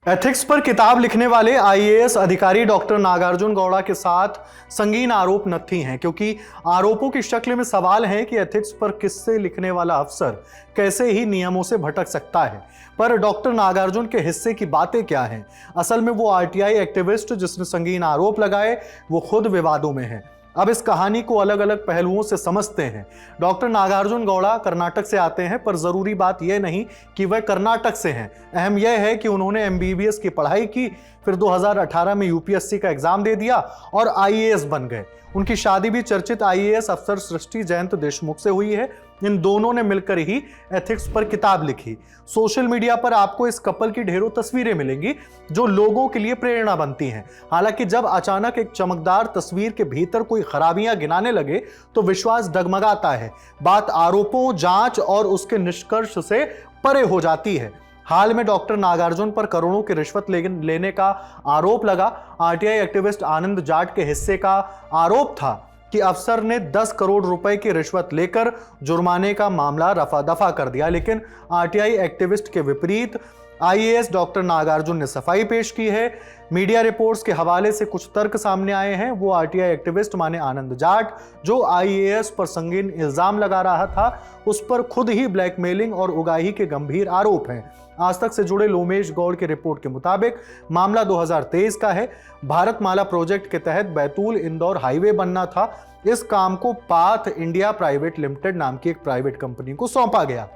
Ethics पर किताब लिखने वाले आईएएस अधिकारी डॉक्टर नागार्जुन गौड़ा के साथ संगीन आरोप नत्थी हैं, क्योंकि आरोपों की शक्ल में सवाल है कि एथिक्स पर किस्से लिखने वाला अफसर कैसे ही नियमों से भटक सकता है। पर डॉक्टर नागार्जुन के हिस्से की बातें क्या हैं? असल में वो आरटीआई एक्टिविस्ट जिसने संगीन आरोप लगाए वो खुद विवादों में है। अब इस कहानी को अलग अलग पहलुओं से समझते हैं। डॉक्टर नागार्जुन गौड़ा कर्नाटक से आते हैं, पर जरूरी बात यह नहीं कि वह कर्नाटक से हैं। अहम यह है कि उन्होंने एमबीबीएस की पढ़ाई की, फिर 2018 में यूपीएससी का एग्जाम दे दिया और आईएएस बन गए। उनकी शादी भी चर्चित आईएएस अफसर सृष्टि जयंत देशमुख से हुई है। इन दोनों ने मिलकर ही एथिक्स पर किताब लिखी। सोशल मीडिया पर आपको इस कपल की ढेरों तस्वीरें मिलेंगी जो लोगों के लिए प्रेरणा बनती हैं। हालांकि जब अचानक एक चमकदार तस्वीर के भीतर कोई खराबियां गिनाने लगे तो विश्वास डगमगाता है। बात आरोपों, जांच और उसके निष्कर्ष से परे हो जाती है। हाल में डॉक्टर नागार्जुन पर करोड़ों की रिश्वत लेने का आरोप लगा। आरटीआई एक्टिविस्ट आनंद जाट के हिस्से का आरोप था कि अफसर ने 10 करोड़ रुपए की रिश्वत लेकर जुर्माने का मामला रफा दफा कर दिया। लेकिन आरटीआई एक्टिविस्ट के विपरीत आईएएस डॉक्टर नागार्जुन ने सफाई पेश की है। मीडिया रिपोर्ट्स के हवाले से कुछ तर्क सामने आए हैं। वो आरटीआई एक्टिविस्ट माने आनंद जाट, जो आईएएस पर संगीन इल्जाम लगा रहा था, उस पर खुद ही ब्लैकमेलिंग और उगाही के गंभीर आरोप हैं। आज तक से जुड़े लोमेश गौड़ की रिपोर्ट के मुताबिक मामला 2023 का है। भारतमाला प्रोजेक्ट के तहत बैतूल इंदौर हाईवे बनना था। इस काम को पाथ इंडिया प्राइवेट लिमिटेड नाम की एक प्राइवेट कंपनी को सौंपा गया,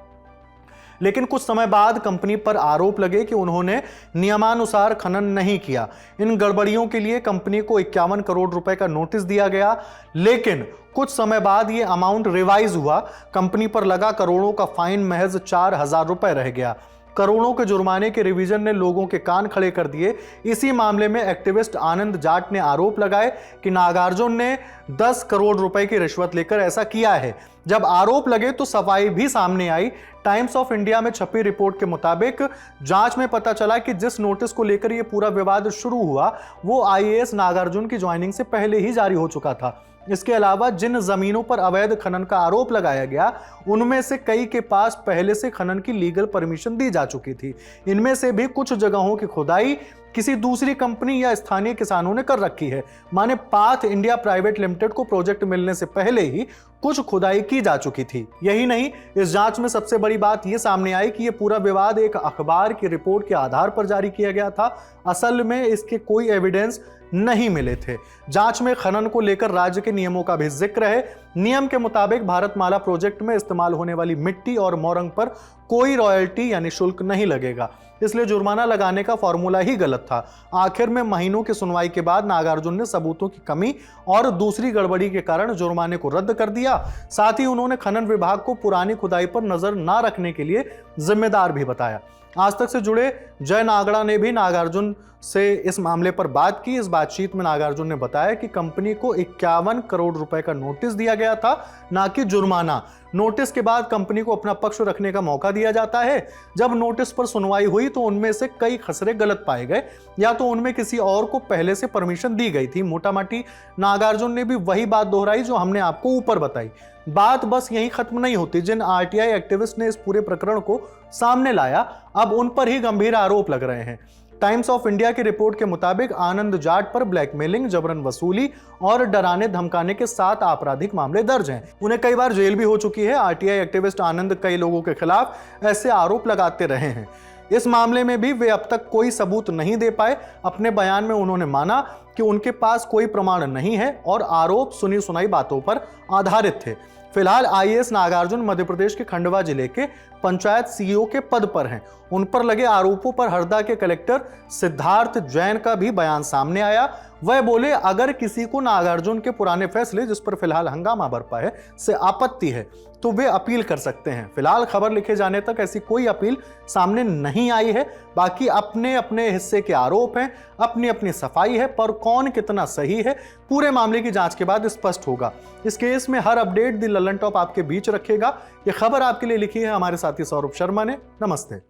लेकिन कुछ समय बाद कंपनी पर आरोप लगे कि उन्होंने नियमानुसार खनन नहीं किया। इन गड़बड़ियों के लिए कंपनी को 51 करोड़ रुपए का नोटिस दिया गया, लेकिन कुछ समय बाद यह अमाउंट रिवाइज हुआ। कंपनी पर लगा करोड़ों का फाइन महज 4,000 रुपए रह गया। करोड़ों के जुर्माने के रिवीजन ने लोगों के कान खड़े कर दिए। इसी मामले में एक्टिविस्ट आनंद जाट ने आरोप लगाए कि नागार्जुन ने 10 करोड़ रुपए की रिश्वत लेकर ऐसा किया है। जब आरोप लगे तो सफाई भी सामने आई। टाइम्स ऑफ इंडिया में छपी रिपोर्ट के मुताबिक जांच में पता चला कि जिस नोटिस को लेकर यह पूरा विवाद शुरू हुआ वो आईएएस नागार्जुन की ज्वाइनिंग से पहले ही जारी हो चुका था। इसके अलावा जिन जमीनों पर अवैध खनन का आरोप लगाया गया उनमें से कई के पास पहले से खनन की लीगल परमिशन दी जा चुकी थी। इनमें से भी कुछ जगहों की खुदाई किसी दूसरी कंपनी या स्थानीय किसानों ने कर रखी है। माने पाथ इंडिया प्राइवेट लिमिटेड को प्रोजेक्ट मिलने से पहले ही कुछ खुदाई की जा चुकी थी। यही नहीं, इस जांच में सबसे बड़ी बात यह सामने आई कि यह पूरा विवाद एक अखबार की रिपोर्ट के आधार पर जारी किया गया था। असल में इसके कोई एविडेंस नहीं मिले थे। जांच में खनन को लेकर राज्य के नियमों का भी जिक्र है। नियम के मुताबिक भारतमाला प्रोजेक्ट में इस्तेमाल होने वाली मिट्टी और मोरंग पर कोई रॉयल्टी यानी शुल्क नहीं लगेगा, इसलिए जुर्माना लगाने का फॉर्मूला ही गलत था। आखिर में महीनों की सुनवाई के बाद नागार्जुन ने सबूतों की कमी और दूसरी गड़बड़ी के कारण जुर्माने को रद्द कर दिया। साथ ही उन्होंने खनन विभाग को पुरानी खुदाई पर नजर न रखने के लिए जिम्मेदार भी बताया। आज तक से जुड़े जय नागड़ा ने भी नागार्जुन से इस मामले पर बात की। इस बातचीत में नागार्जुन ने बताया कि कंपनी को 51 करोड़ रुपए का नोटिस दिया गया था, ना कि जुर्माना। नोटिस के बाद कंपनी को अपना पक्ष रखने का मौका दिया जाता है। जब नोटिस पर सुनवाई हुई तो उनमें से कई खसरे गलत पाए गए, या तो उनमें किसी और को पहले से परमिशन दी गई थी। मोटामोटी नागार्जुन ने भी वही बात दोहराई जो हमने आपको ऊपर बताई। बात बस यहीं खत्म नहीं होती। जिन आरटीआई एक्टिविस्ट ने इस पूरे प्रकरण को सामने लाया, अब उन पर ही गंभीर आरोप लग रहे हैं। टाइम्स ऑफ इंडिया की रिपोर्ट के मुताबिक आनंद जाट पर ब्लैकमेलिंग, जबरन वसूली और डराने धमकाने के 7 आपराधिक मामले दर्ज हैं। उन्हें कई बार जेल भी हो चुकी है। आरटीआई एक्टिविस्ट आनंद कई लोगों के खिलाफ ऐसे आरोप लगाते रहे हैं। इस मामले में भी वे अब तक कोई सबूत नहीं दे पाए। अपने बयान में उन्होंने माना कि उनके पास कोई प्रमाण नहीं है और आरोप सुनी सुनाई बातों पर आधारित थे। फिलहाल आईएएस नागार्जुन मध्य प्रदेश के खंडवा जिले के पंचायत सीईओ के पद पर हैं। उन पर लगे आरोपों पर हरदा के कलेक्टर सिद्धार्थ जैन का भी बयान सामने आया। वह बोले, अगर किसी को नागार्जुन के पुराने फैसले, जिस पर फिलहाल हंगामा बरपा है, से आपत्ति है तो वे अपील कर सकते हैं। फिलहाल खबर लिखे जाने तक ऐसी कोई अपील सामने नहीं आई है। बाकी अपने अपने हिस्से के आरोप हैं, अपनी अपनी सफाई है, पर कौन कितना सही है पूरे मामले की जांच के बाद स्पष्ट होगा। इस केस में हर अपडेट द ललन टॉप आपके बीच रखेगा। यह खबर आपके लिए लिखी है हमारे साथी सौरभ शर्मा ने। नमस्ते।